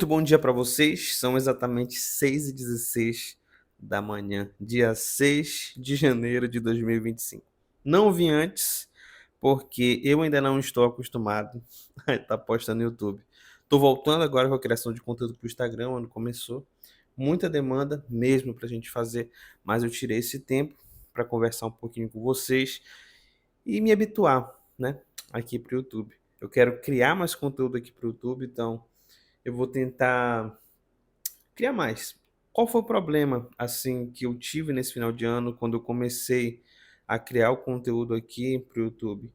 Muito bom dia para vocês. São exatamente 6h16 da manhã, dia 6 de janeiro de 2025. Não vi antes, porque eu ainda não estou acostumado a estar postando no YouTube. Estou voltando agora com a criação de conteúdo para o Instagram, onde começou. Muita demanda mesmo para a gente fazer, mas eu tirei esse tempo para conversar um pouquinho com vocês e me habituar, né, aqui para o YouTube. Eu quero criar mais conteúdo aqui para o YouTube, então eu vou tentar criar mais. Qual foi o problema, assim, que eu tive nesse final de ano, quando eu comecei a criar o conteúdo aqui para o YouTube?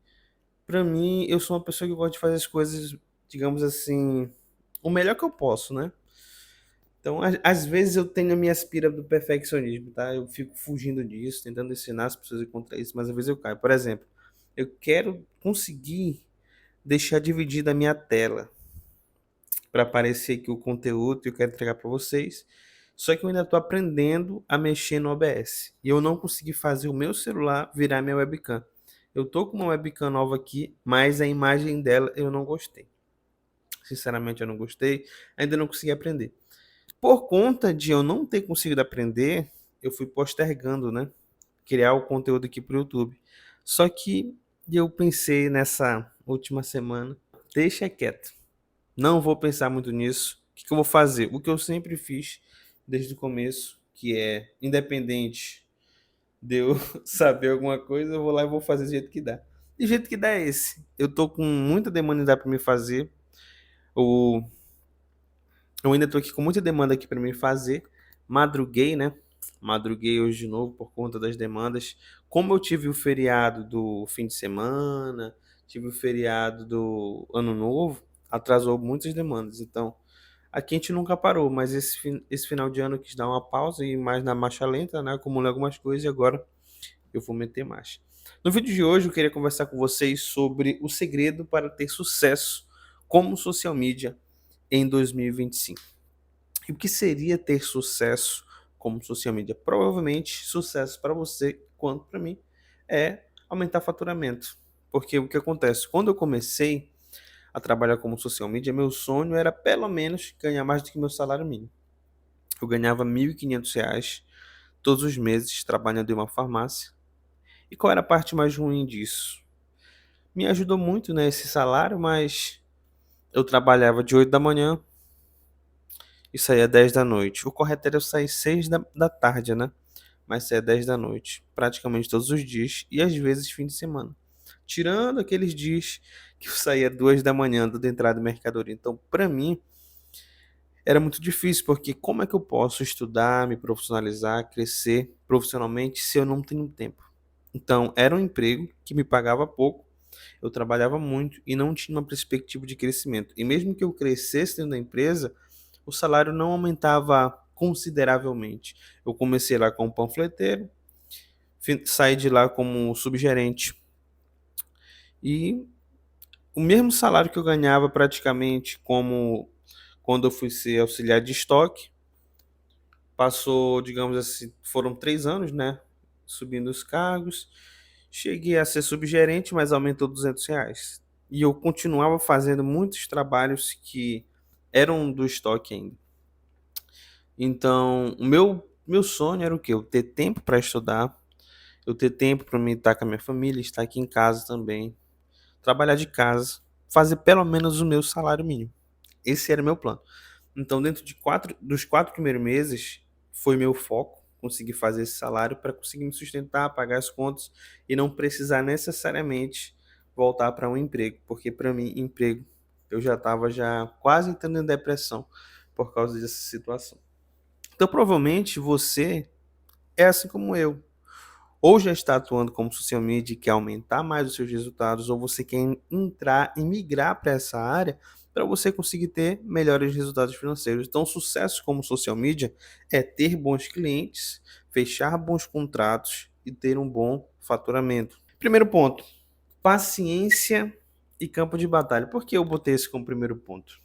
Para mim, eu sou uma pessoa que gosta de fazer as coisas, digamos assim, o melhor que eu posso, né? Então, às vezes eu tenho a minha aspira do perfeccionismo, tá? Eu fico fugindo disso, tentando ensinar as pessoas a contra isso, mas às vezes eu caio. Por exemplo, eu quero conseguir deixar dividida a minha tela para aparecer aqui o conteúdo que eu quero entregar para vocês. Só que eu ainda estou aprendendo a mexer no OBS. E eu não consegui fazer o meu celular virar minha webcam. Eu tô com uma webcam nova aqui, mas a imagem dela eu não gostei. Sinceramente, eu não gostei. Ainda não consegui aprender. Por conta de eu não ter conseguido aprender, eu fui postergando, né? Criar o conteúdo aqui para o YouTube. Só que eu pensei nessa última semana, deixa quieto. Não vou pensar muito nisso. O que eu vou fazer? O que eu sempre fiz desde o começo, que é independente de eu saber alguma coisa, eu vou lá e vou fazer do jeito que dá. E o jeito que dá é esse. Eu tô com muita demanda para me fazer. O Eu ainda tô aqui com muita demanda aqui para me fazer. Madruguei, né? Madruguei hoje de novo por conta das demandas. Como eu tive o feriado do fim de semana, tive o feriado do Ano Novo, atrasou muitas demandas. Então, aqui a gente nunca parou, mas esse final de ano eu quis dar uma pausa e ir mais na marcha lenta, né? Acumulei algumas coisas e agora eu vou meter marcha. No vídeo de hoje eu queria conversar com vocês sobre o segredo para ter sucesso como social media em 2025. E o que seria ter sucesso como social media? Provavelmente sucesso para você, quanto para mim, é aumentar faturamento. Porque o que acontece? Quando eu comecei a trabalhar como social media, meu sonho era pelo menos ganhar mais do que meu salário mínimo. Eu ganhava R$ 1.500 todos os meses trabalhando em uma farmácia. E qual era a parte mais ruim disso? Me ajudou muito, né, esse salário, mas eu trabalhava de 8 da manhã e saía 10 da noite. O correto era eu sair 6 da tarde, né? Mas saía 10 da noite, praticamente todos os dias e às vezes fim de semana. Tirando aqueles dias que eu saía 2 da manhã dando entrada em mercadoria. Então, para mim, era muito difícil, porque como é que eu posso estudar, me profissionalizar, crescer profissionalmente se eu não tenho tempo? Então, era um emprego que me pagava pouco, eu trabalhava muito e não tinha uma perspectiva de crescimento. E mesmo que eu crescesse dentro da empresa, o salário não aumentava consideravelmente. Eu comecei lá como panfleteiro, saí de lá como subgerente e o mesmo salário que eu ganhava praticamente como quando eu fui ser auxiliar de estoque. Passou, digamos assim, foram 3 anos, né? Subindo os cargos. Cheguei a ser subgerente, mas aumentou R$ 200. E eu continuava fazendo muitos trabalhos que eram do estoque ainda. Então, o meu sonho era o quê? Eu ter tempo para estudar, eu ter tempo para me estar com a minha família, estar aqui em casa também, trabalhar de casa, fazer pelo menos o meu salário mínimo. Esse era o meu plano. Então, dentro dos 4 primeiros meses, foi meu foco conseguir fazer esse salário para conseguir me sustentar, pagar as contas e não precisar necessariamente voltar para um emprego, porque para mim, emprego, eu já estava já quase entrando em depressão por causa dessa situação. Então, provavelmente você é assim como eu. Ou já está atuando como social media e quer aumentar mais os seus resultados, ou você quer entrar e migrar para essa área para você conseguir ter melhores resultados financeiros. Então, sucesso como social media é ter bons clientes, fechar bons contratos e ter um bom faturamento. Primeiro ponto, paciência e campo de batalha. Por que eu botei esse como primeiro ponto?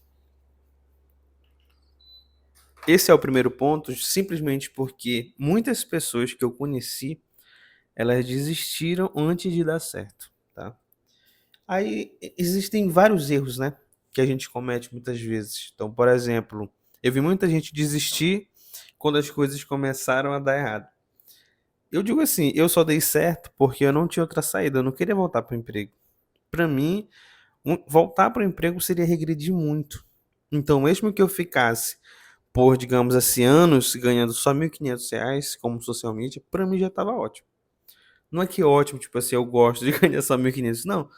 Esse é o primeiro ponto simplesmente porque muitas pessoas que eu conheci, elas desistiram antes de dar certo, tá? Aí existem vários erros, né? que a gente comete muitas vezes. Então, por exemplo, eu vi muita gente desistir quando as coisas começaram a dar errado. Eu digo assim, eu só dei certo porque eu não tinha outra saída, eu não queria voltar para o emprego. Para mim, voltar para o emprego seria regredir muito. Então, mesmo que eu ficasse por, digamos assim, anos ganhando só R$ 1.500 como social media, para mim já estava ótimo. Não é que ótimo, tipo assim, eu gosto de ganhar só 1.500, não.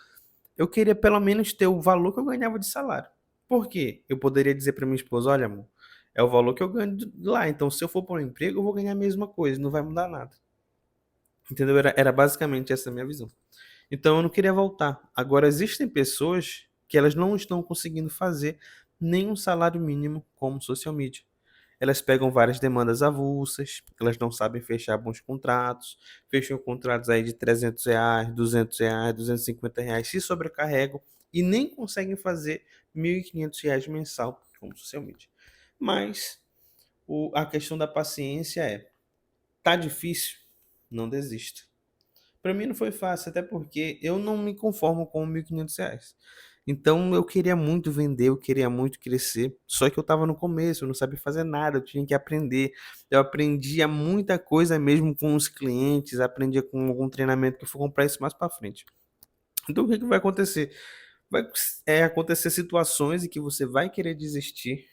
Eu queria pelo menos ter o valor que eu ganhava de salário. Por quê? Eu poderia dizer para minha esposa, olha, amor, é o valor que eu ganho lá, então se eu for para um emprego, eu vou ganhar a mesma coisa, não vai mudar nada. Entendeu? Era basicamente essa a minha visão. Então eu não queria voltar. Agora existem pessoas que elas não estão conseguindo fazer nenhum salário mínimo como social media. Elas pegam várias demandas avulsas, elas não sabem fechar bons contratos, fecham contratos aí de R$ 300, R$ 200, R$ 250, se sobrecarregam e nem conseguem fazer R$ 1.500 mensal como social media. Mas a questão da paciência é, tá difícil? Não desista. Para mim não foi fácil, até porque eu não me conformo com R$ 1.500. Então eu queria muito vender, eu queria muito crescer, só que eu estava no começo, eu não sabia fazer nada, eu tinha que aprender. Eu aprendia muita coisa mesmo com os clientes, aprendia com algum treinamento que eu vou comprar isso mais para frente. Então o que que vai acontecer? Vai acontecer situações em que você vai querer desistir.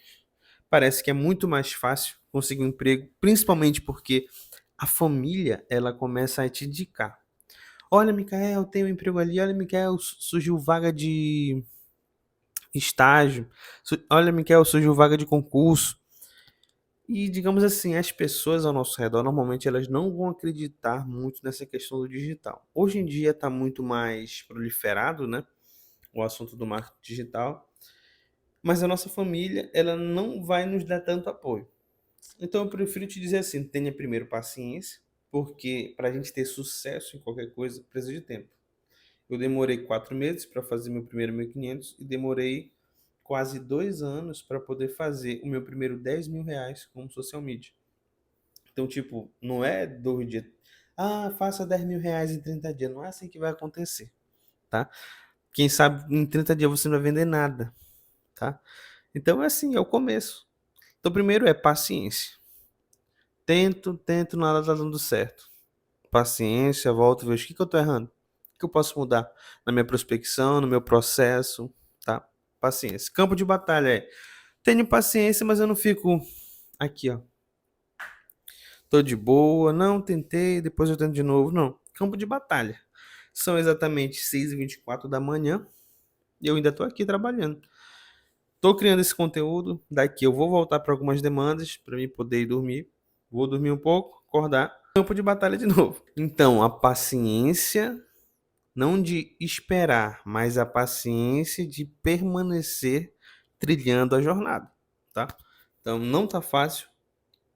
Parece que é muito mais fácil conseguir um emprego, principalmente porque a família ela começa a te indicar. Olha, Micael, tem um emprego ali. Olha, Micael, surgiu vaga de estágio. Olha, Micael, surgiu vaga de concurso. E, digamos assim, as pessoas ao nosso redor, normalmente, elas não vão acreditar muito nessa questão do digital. Hoje em dia está muito mais proliferado, né? O assunto do marketing digital. Mas a nossa família, ela não vai nos dar tanto apoio. Então, eu prefiro te dizer assim, tenha primeiro paciência, porque para a gente ter sucesso em qualquer coisa, precisa de tempo. Eu demorei 4 meses para fazer meu primeiro 1.500 e demorei quase 2 anos para poder fazer o meu primeiro R$ 10.000 como social media. Então, tipo, não é 2 dias. Ah, faça R$ 10.000 em 30 dias. Não é assim que vai acontecer, tá? Quem sabe em 30 dias você não vai vender nada, tá? Então é assim, é o começo. Então, primeiro é paciência. Tento, nada tá dando certo. Paciência, volto, vejo o que eu tô errando. O que eu posso mudar na minha prospecção, no meu processo, tá? Paciência. Campo de batalha é, tenho paciência, mas eu não fico aqui, ó. Tô de boa, não tentei, depois eu tento de novo. Não. Campo de batalha. São exatamente 6h24 da manhã e eu ainda tô aqui trabalhando. Tô criando esse conteúdo, daqui eu vou voltar para algumas demandas para mim poder ir dormir. Vou dormir um pouco, acordar, campo de batalha de novo. Então, a paciência não de esperar, mas a paciência de permanecer trilhando a jornada, tá? Então não tá fácil,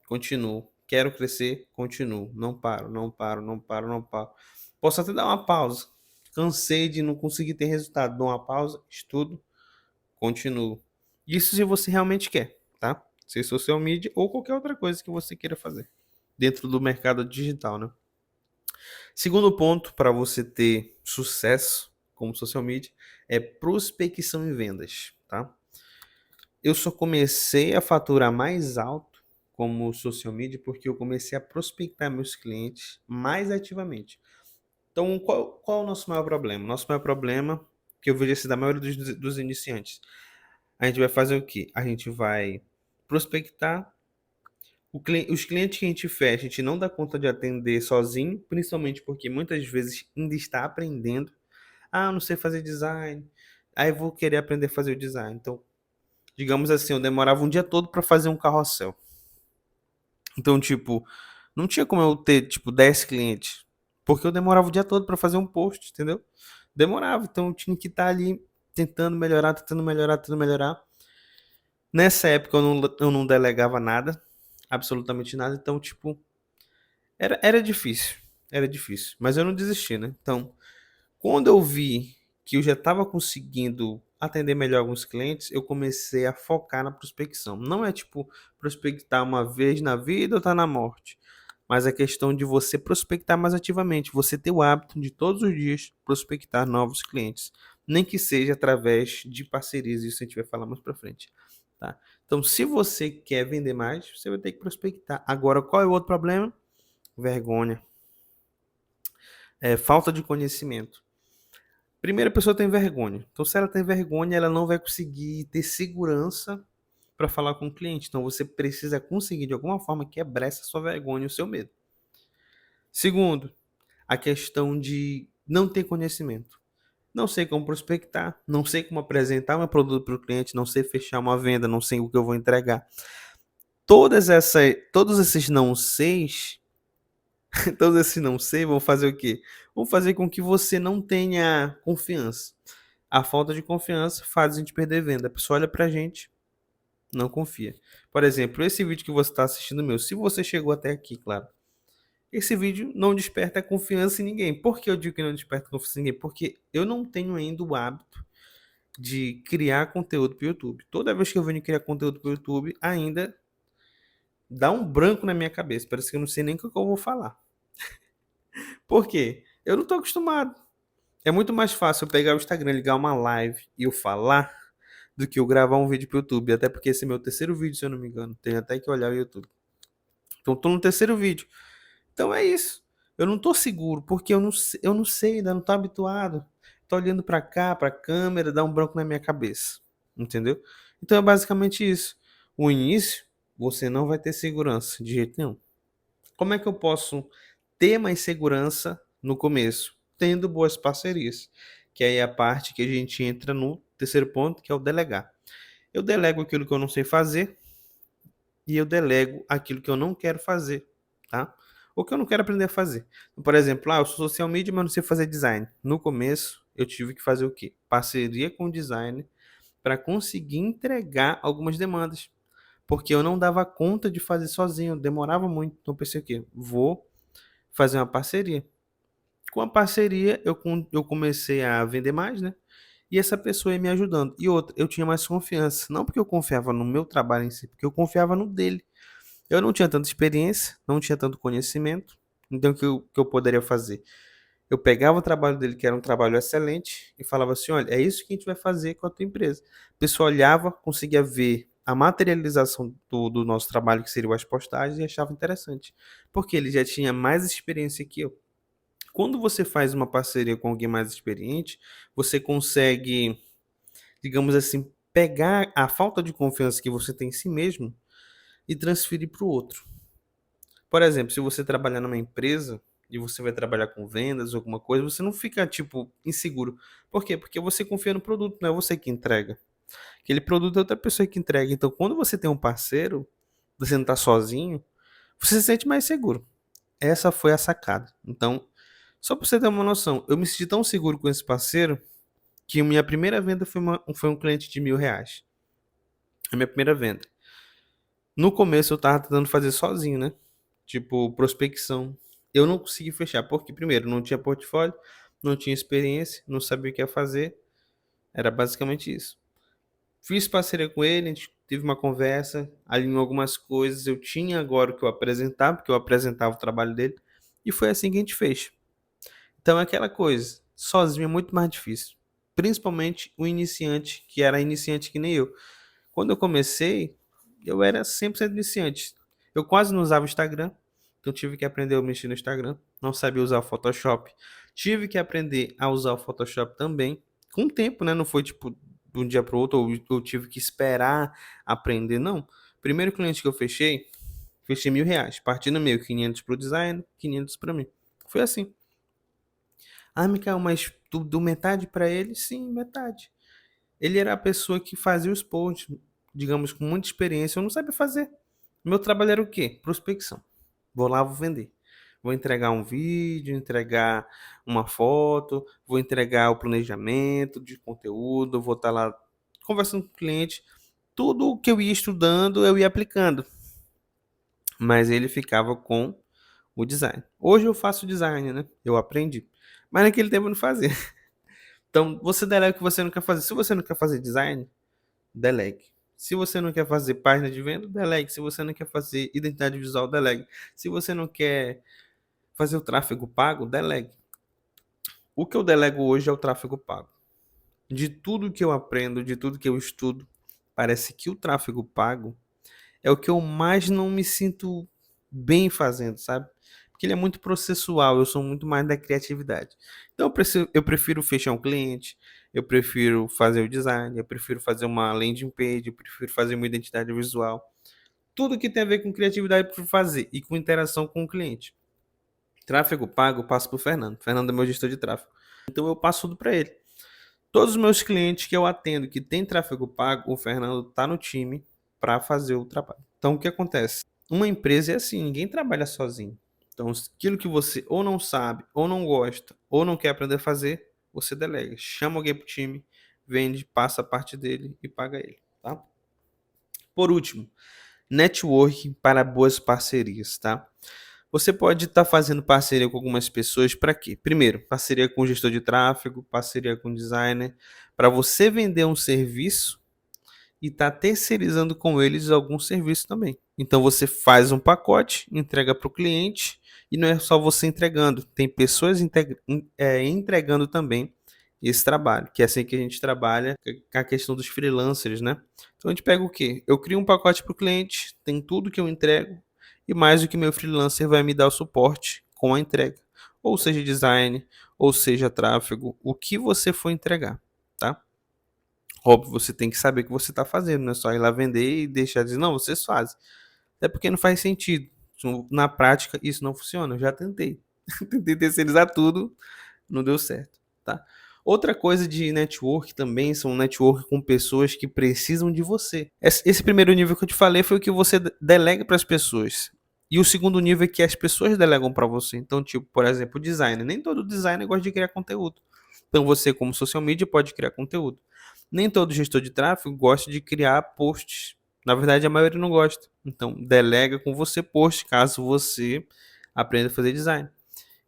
continuo. Quero crescer, continuo. Não paro, não paro, não paro, não paro. Posso até dar uma pausa. Cansei de não conseguir ter resultado. Dou uma pausa, estudo, continuo. Isso se você realmente quer, tá? Seja social media ou qualquer outra coisa que você queira fazer dentro do mercado digital, né? Segundo ponto para você ter sucesso como social media é prospecção e vendas, tá? Eu só comecei a faturar mais alto como social media porque eu comecei a prospectar meus clientes mais ativamente. Então, qual é o nosso maior problema? Nosso maior problema, que eu vejo assim da maioria dos iniciantes, a gente vai fazer o quê? A gente vai prospectar os clientes que a gente fecha, a gente não dá conta de atender sozinho, principalmente porque muitas vezes ainda está aprendendo. Ah, eu não sei fazer design. Aí eu vou querer aprender a fazer o design. Então, digamos assim, eu demorava um dia todo para fazer um carrossel. Então, tipo, não tinha como eu ter, tipo, 10 clientes. Porque eu demorava o dia todo para fazer um post, entendeu? Demorava. Então, eu tinha que estar ali tentando melhorar, tentando melhorar, tentando melhorar. Nessa época, eu não delegava nada, absolutamente nada. Então, tipo, era difícil. Era difícil. Mas eu não desisti, né? Então, quando eu vi que eu já estava conseguindo atender melhor alguns clientes, eu comecei a focar na prospecção. Não é tipo prospectar uma vez na vida ou tá na morte, mas é questão de você prospectar mais ativamente, você ter o hábito de todos os dias prospectar novos clientes. nem que seja através de parcerias, isso a gente vai falar mais para frente, tá? Então, se você quer vender mais, você vai ter que prospectar. Agora, qual é o outro problema? Vergonha. Falta de conhecimento. Primeiro, a pessoa tem vergonha. Então, se ela tem vergonha, ela não vai conseguir ter segurança para falar com o cliente. Então, você precisa conseguir, de alguma forma, quebrar essa sua vergonha e o seu medo. Segundo, a questão de não ter conhecimento. Não sei como prospectar, não sei como apresentar meu produto para o cliente, não sei fechar uma venda, não sei o que eu vou entregar. Todos esses não seis, todos esses não sei vão fazer o quê? Vão fazer com que você não tenha confiança. A falta de confiança faz a gente perder venda. A pessoa olha pra gente, não confia. Por exemplo, esse vídeo que você está assistindo meu, se você chegou até aqui, claro, esse vídeo não desperta confiança em ninguém. Por que eu digo que não desperta confiança em ninguém? Porque eu não tenho ainda o hábito de criar conteúdo para o YouTube. Toda vez que eu venho criar conteúdo para o YouTube, ainda dá um branco na minha cabeça. Parece que eu não sei nem o que eu vou falar. Por quê? Eu não estou acostumado. É muito mais fácil eu pegar o Instagram, ligar uma live e eu falar do que eu gravar um vídeo para o YouTube. Até porque esse é meu terceiro vídeo, se eu não me engano. Tenho até que olhar o YouTube. Então, estou no terceiro vídeo. Então é isso. Eu não estou seguro, porque eu não sei, ainda não estou habituado. Estou olhando para cá, para a câmera, dá um branco na minha cabeça. Entendeu? Então é basicamente isso. O início, você não vai ter segurança de jeito nenhum. Como é que eu posso ter mais segurança no começo? Tendo boas parcerias. Que aí é a parte que a gente entra no terceiro ponto, que é o delegar. Eu delego aquilo que eu não sei fazer e eu delego aquilo que eu não quero fazer, tá? Ou que eu não quero aprender a fazer. Por exemplo, eu sou social media, mas não sei fazer design. No começo, eu tive que fazer o quê? Parceria com o designer para conseguir entregar algumas demandas. Porque eu não dava conta de fazer sozinho, demorava muito. Então eu pensei o quê? Vou fazer uma parceria. Com a parceria, eu comecei a vender mais, né? E essa pessoa ia me ajudando. E outra, eu tinha mais confiança. Não porque eu confiava no meu trabalho em si, porque eu confiava no dele. Eu não tinha tanta experiência, não tinha tanto conhecimento. Então, o que eu poderia fazer? Eu pegava o trabalho dele, que era um trabalho excelente, e falava assim: olha, é isso que a gente vai fazer com a tua empresa. A pessoa olhava, conseguia ver a materialização do nosso trabalho, que seriam as postagens, e achava interessante. Porque ele já tinha mais experiência que eu. Quando você faz uma parceria com alguém mais experiente, você consegue, digamos assim, pegar a falta de confiança que você tem em si mesmo e transferir para o outro. Por exemplo, se você trabalhar numa empresa e você vai trabalhar com vendas ou alguma coisa, você não fica, tipo, inseguro. Por quê? Porque você confia no produto, não é você que entrega. Aquele produto é outra pessoa que entrega. Então, quando você tem um parceiro, você não está sozinho, você se sente mais seguro. Essa foi a sacada. Então, só para você ter uma noção, eu me senti tão seguro com esse parceiro que minha primeira venda foi um cliente de R$ 1.000. A minha primeira venda. No começo eu tava tentando fazer sozinho, né? Tipo, prospecção. Eu não consegui fechar, porque primeiro, não tinha portfólio, não tinha experiência, não sabia o que ia fazer. Era basicamente isso. Fiz parceria com ele, a gente teve uma conversa, alinhou algumas coisas. Eu tinha agora o que eu apresentava, porque eu apresentava o trabalho dele. E foi assim que a gente fez. Então é aquela coisa, sozinho é muito mais difícil. Principalmente o iniciante, que era iniciante que nem eu. Quando eu comecei, eu era 100% iniciante. Eu quase não usava o Instagram, então tive que aprender a mexer no Instagram. Não sabia usar o Photoshop. Tive que aprender a usar o Photoshop também. Com o tempo, né? Não foi tipo de um dia para o outro, ou eu tive que esperar aprender, não. Primeiro cliente que eu fechei R$ 1.000. Partindo meio, 500 para o design, 500 para mim. Foi assim. Ah, Michael, mas tu deu metade para ele? Sim, metade. Ele era a pessoa que fazia os posts, digamos, com muita experiência. Eu não sabia fazer. Meu trabalho era o quê? Prospecção. Vou lá, vou vender. Vou entregar um vídeo, entregar uma foto, vou entregar o planejamento de conteúdo, vou estar lá conversando com o cliente. Tudo o que eu ia estudando, eu ia aplicando. Mas ele ficava com o design. Hoje eu faço design, né? Eu aprendi. Mas naquele tempo eu não fazia. Então, você delega o que você não quer fazer. Se você não quer fazer design, delegue. Se você não quer fazer página de venda, delegue. Se você não quer fazer identidade visual, delegue. Se você não quer fazer o tráfego pago, delegue. O que eu delego hoje é o tráfego pago. de tudo que eu aprendo, de tudo que eu estudo, parece que o tráfego pago é o que eu mais não me sinto bem fazendo, sabe? Porque ele é muito processual, eu sou muito mais da criatividade. Então eu prefiro fechar um cliente, eu prefiro fazer o design, eu prefiro fazer uma landing page, eu prefiro fazer uma identidade visual. Tudo que tem a ver com criatividade para fazer e com interação com o cliente. Tráfego pago, eu passo para o Fernando. Fernando é meu gestor de tráfego. Então eu passo tudo para ele. Todos os meus clientes que eu atendo que tem tráfego pago, o Fernando está no time para fazer o trabalho. Então o que acontece? Uma empresa é assim, ninguém trabalha sozinho. Então aquilo que você ou não sabe, ou não gosta, ou não quer aprender a fazer, você delega. Chama alguém para o time, vende, passa a parte dele e paga ele. Tá? Por último, networking para boas parcerias, tá? Você pode estar fazendo parceria com algumas pessoas para quê? Primeiro, parceria com o gestor de tráfego, parceria com o designer, para você vender um serviço e estar terceirizando com eles algum serviço também. Então você faz um pacote, entrega para o cliente e não é só você entregando, tem pessoas entregando também esse trabalho, que é assim que a gente trabalha com a questão dos freelancers, né? Então a gente pega o quê? Eu crio um pacote para o cliente, tem tudo que eu entrego e mais o que meu freelancer vai me dar o suporte com a entrega, ou seja design, ou seja tráfego, o que você for entregar, tá? Óbvio, você tem que saber o que você está fazendo, não é só ir lá vender e deixar de dizer, não, vocês fazem. Até porque não faz sentido. Na prática, isso não funciona. Eu já tentei. Tentei terceirizar tudo, não deu certo, tá? Outra coisa de network também são network com pessoas que precisam de você. Esse primeiro nível que eu te falei foi o que você delega para as pessoas. E o segundo nível é que as pessoas delegam para você. Então, tipo, por exemplo, o designer. Nem todo designer gosta de criar conteúdo. Então, você, como social media, pode criar conteúdo. Nem todo gestor de tráfego gosta de criar posts. Na verdade, a maioria não gosta. Então, delega com você post, caso você aprenda a fazer design.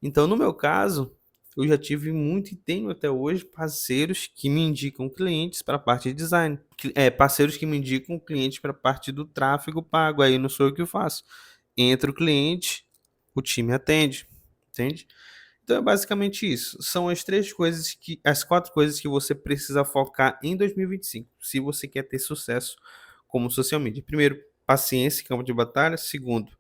Então, no meu caso, eu já tive muito e tenho até hoje parceiros que me indicam clientes para a parte de design. Parceiros que me indicam clientes para a parte do tráfego pago. Aí não sou eu que faço. Entra o cliente, o time atende. Entende? Então é basicamente isso. São as quatro coisas que você precisa focar em 2025, se você quer ter sucesso como social media. Primeiro, paciência em campo de batalha. Segundo,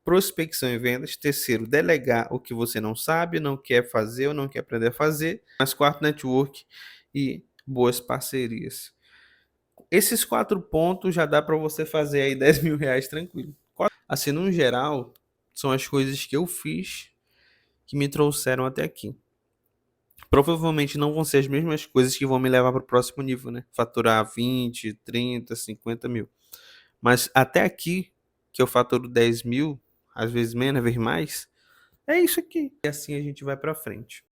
prospecção e vendas. Terceiro, delegar o que você não sabe, não quer fazer ou não quer aprender a fazer. Mas quarto, network e boas parcerias. Esses quatro pontos já dá para você fazer aí R$ 10.000 tranquilo. Assim, no geral, são as coisas que eu fiz que me trouxeram até aqui. Provavelmente não vão ser as mesmas coisas que vão me levar para o próximo nível, né? Faturar 20, 30, 50 mil. Mas até aqui, que eu faturo 10 mil, às vezes menos, às vezes mais, é isso aqui. E assim a gente vai para frente.